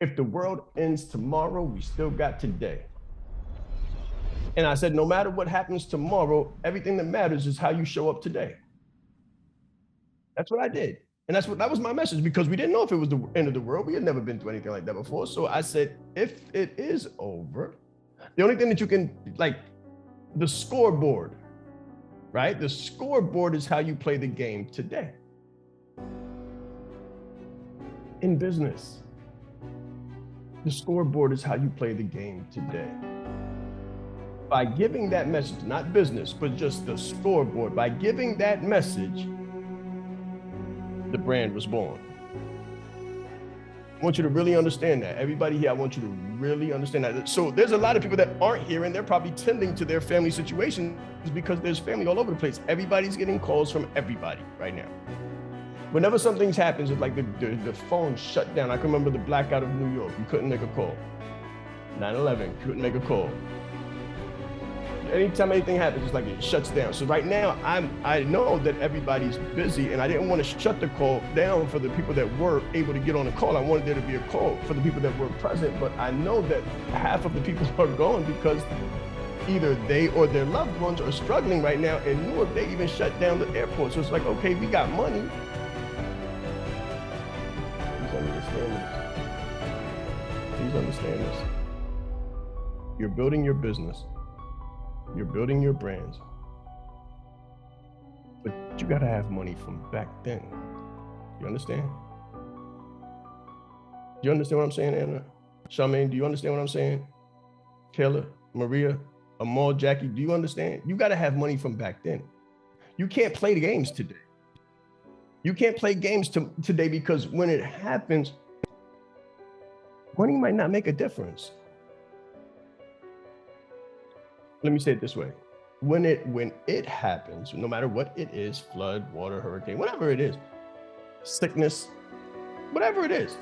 If the world ends tomorrow, we still got today. And I said, no matter what happens tomorrow, everything that matters is how you show up today. That's what I did. And that was my message, because we didn't know if it was the end of the world. We had never been through anything like that before. So I said, if it is over, the only thing that you can, like, the scoreboard, right? The scoreboard is how you play the game today. In business, the scoreboard is how you play the game today. By giving that message, not business, but just the scoreboard, by giving that message, the brand was born. I want you to really understand that. Everybody here, I want you to really understand that. So there's a lot of people that aren't here, and they're probably tending to their family situations because there's family all over the place. Everybody's getting calls from everybody right now. Whenever something happens, it's like the phone shut down. I can remember the blackout of New York. You couldn't make a call. 9/11, couldn't make a call. Anytime anything happens, it's like it shuts down. So right now, I know that everybody's busy, and I didn't want to shut the call down for the people that were able to get on the call. I wanted there to be a call for the people that were present, but I know that half of the people are gone because either they or their loved ones are struggling right now. In Newark, they even shut down the airport. So it's like, okay, we got money. Please understand this. Please understand this. You're building your business. You're building your brands, but you gotta have money from back then. You understand? Do you understand what I'm saying, Anna? Charmaine, do you understand what I'm saying? Kayla, Maria, Amal, Jackie, do you understand? You gotta have money from back then. You can't play the games today. You can't play games today, because when it happens, money might not make a difference. Let me say it this way. When it happens, no matter what it is, flood, water, hurricane, whatever it is, sickness, whatever it is,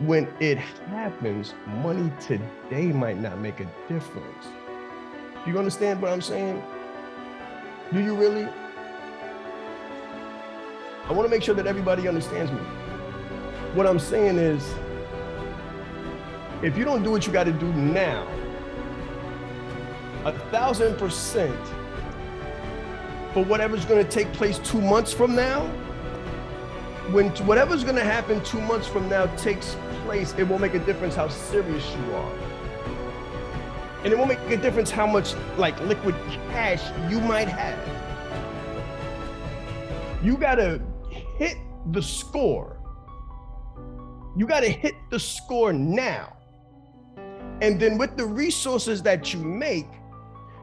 when it happens, money today might not make a difference. Do you understand what I'm saying? Do you really? I want to make sure that everybody understands me. What I'm saying is, if you don't do what you got to do now, 1,000% for whatever's going to take place 2 months from now, when whatever's going to happen 2 months from now takes place, it won't make a difference how serious you are. And it won't make a difference how much like liquid cash you might have. You got to hit the score. You got to hit the score now. And then with the resources that you make,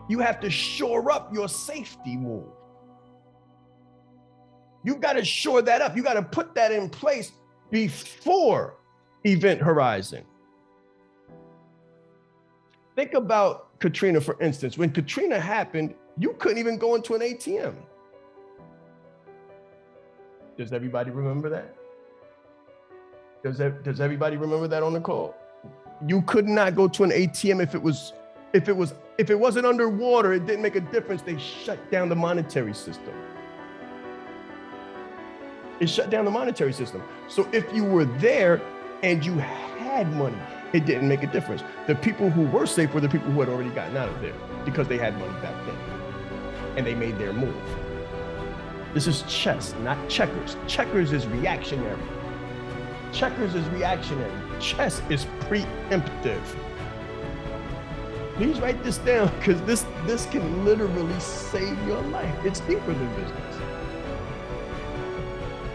you have to shore up your safety wall. You got to shore that up. You got to put that in place before event horizon. Think about Katrina, for instance. When Katrina happened, you couldn't even go into an ATM. Does everybody remember that? Does everybody remember that on the call? You could not go to an ATM if it wasn't underwater. It didn't make a difference. They shut down the monetary system. It shut down the monetary system. So if you were there and you had money, it didn't make a difference. The people who were safe were the people who had already gotten out of there because they had money back then and they made their move. This is chess, not checkers. Checkers is reactionary. Checkers is reactionary. Chess is preemptive. Please write this down, because this can literally save your life. It's deeper than business.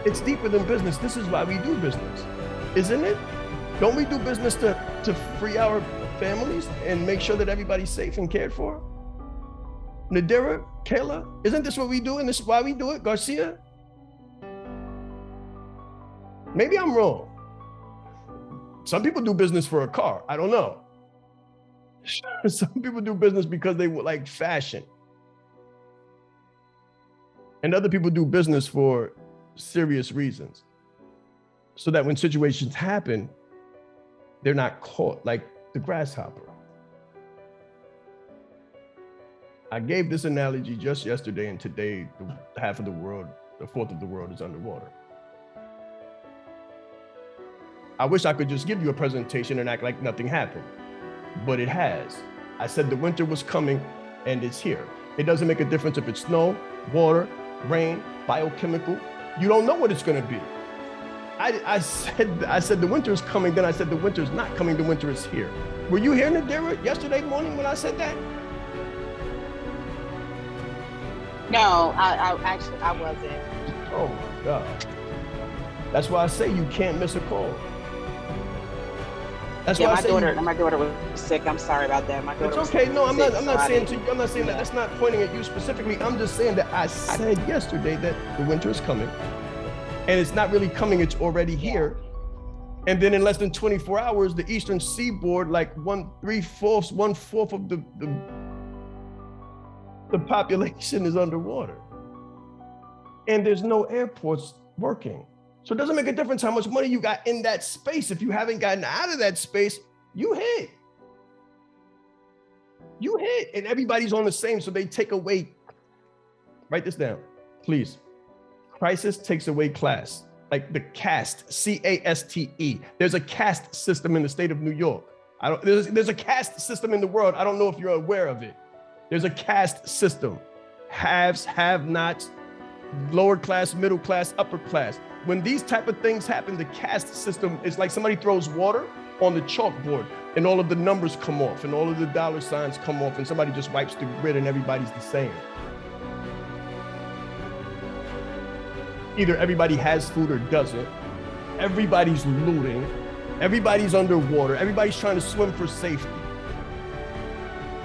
It's deeper than business. This is why we do business, isn't it? Don't we do business to free our families and make sure that everybody's safe and cared for? Nadira, Kayla, isn't this what we do, and this is why we do it? Garcia? Maybe I'm wrong. Some people do business for a car. I don't know. Some people do business because they like fashion. And other people do business for serious reasons, so that when situations happen, they're not caught like the grasshopper. I gave this analogy just yesterday, and today half of the world, a fourth of the world is underwater. I wish I could just give you a presentation and act like nothing happened, but it has. I said the winter was coming and it's here. It doesn't make a difference if it's snow, water, rain, biochemical. You don't know what it's gonna be. I said the winter is coming, then I said the winter is not coming, the winter is here. Were you here, Nadira, yesterday morning when I said that? No, I actually wasn't. Oh my God. That's why I say you can't miss a call. That's why my daughter was sick. I'm sorry about that. My daughter. It's okay. No, I'm not saying to you. I'm not saying that. That's not pointing at you specifically. I'm just saying that I said yesterday that the winter is coming, and it's not really coming. It's already here. And then in less than 24 hours, the Eastern Seaboard, like 1/4 of the population is underwater, and there's no airports working. So it doesn't make a difference how much money you got in that space. If you haven't gotten out of that space, you hit. You hit, and everybody's on the same, so they take away. Write this down, please. Crisis takes away class, like the caste, C-A-S-T-E. There's a caste system in the state of New York. There's a caste system in the world. I don't know if you're aware of it. There's a caste system. Haves, have-nots, lower class, middle class, upper class. When these type of things happen, the caste system is like somebody throws water on the chalkboard and all of the numbers come off and all of the dollar signs come off and somebody just wipes the grid and everybody's the same. Either everybody has food or doesn't. Everybody's looting. Everybody's underwater. Everybody's trying to swim for safety.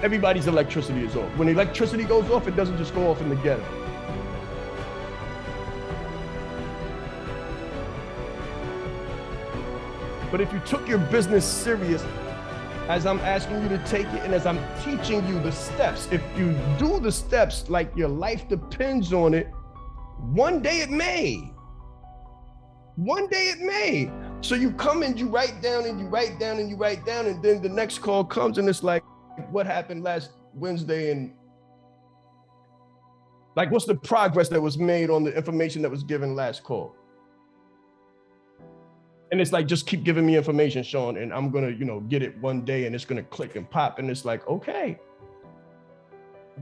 Everybody's electricity is off. When electricity goes off, it doesn't just go off in the ghetto. But if you took your business serious, as I'm asking you to take it and as I'm teaching you the steps, if you do the steps like your life depends on it, one day it may. One day it may. So you come and you write down and you write down and you write down, and then the next call comes and it's like, what happened last Wednesday? And like, what's the progress that was made on the information that was given last call? And it's like, just keep giving me information, Shaan, and I'm gonna, get it one day and it's gonna click and pop. And it's like, okay,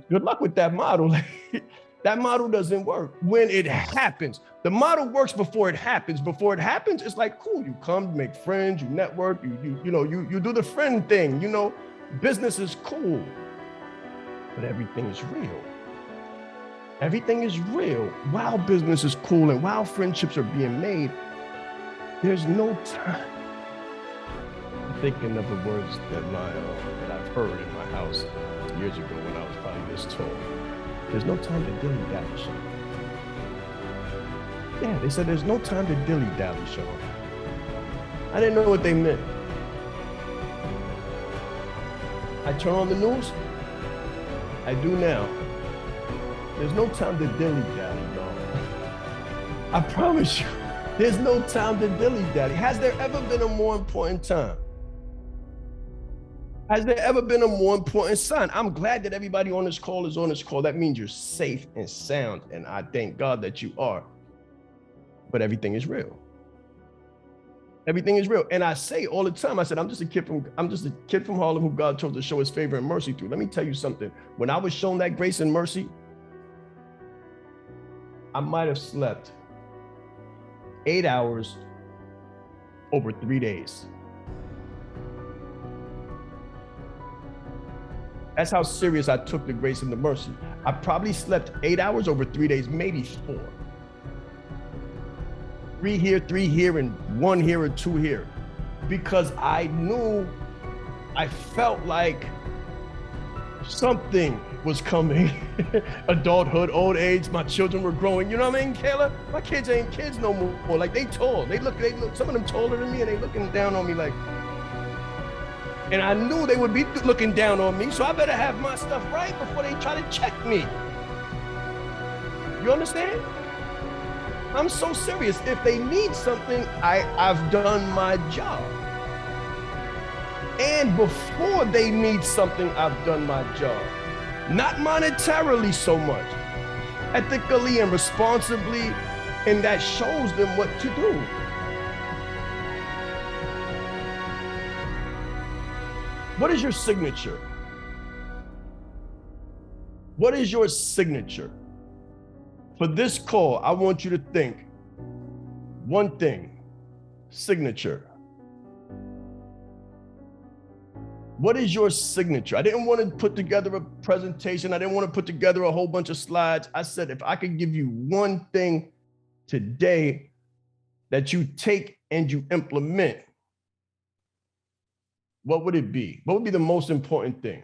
good luck with that model. That model doesn't work when it happens. The model works before it happens. Before it happens, it's like, cool, you come, make friends, you network, you do the friend thing, business is cool, but everything is real. Everything is real. While business is cool and while friendships are being made, there's no time. I'm thinking of the words that I've heard in my house years ago when I was probably this tall. There's no time to dilly-dally, Shaan. Yeah, they said there's no time to dilly-dally, Shaan. I didn't know what they meant. I turn on the news. I do now. There's no time to dilly-dally, y'all. I promise you. There's no time to dilly-dally. Has there ever been a more important time? Has there ever been a more important sign? I'm glad that everybody on this call is on this call. That means you're safe and sound, and I thank God that you are. But everything is real. Everything is real. And I say all the time, I said, I'm just a kid from Harlem who God chose to show his favor and mercy through. Let me tell you something. When I was shown that grace and mercy, I might have slept 8 hours over 3 days. That's how serious I took the grace and the mercy. I probably slept 8 hours over 3 days, maybe 4. 3 here, and 1 here or 2 here. Because I knew, I felt like something was coming. Adulthood, old age, my children were growing. You know what I mean, Kayla? My kids ain't kids no more. Like, they tall. They look, some of them taller than me, and they looking down on me like, and I knew they would be looking down on me, so I better have my stuff right before they try to check me. You understand? I'm so serious. If they need something, I've done my job. And before they need something, I've done my job. Not monetarily so much, ethically and responsibly, and that shows them what to do. What is your signature? What is your signature? For this call, I want you to think one thing, signature. What is your signature? I didn't want to put together a presentation. I didn't want to put together a whole bunch of slides. I said, if I could give you one thing today that you take and you implement, what would it be? What would be the most important thing?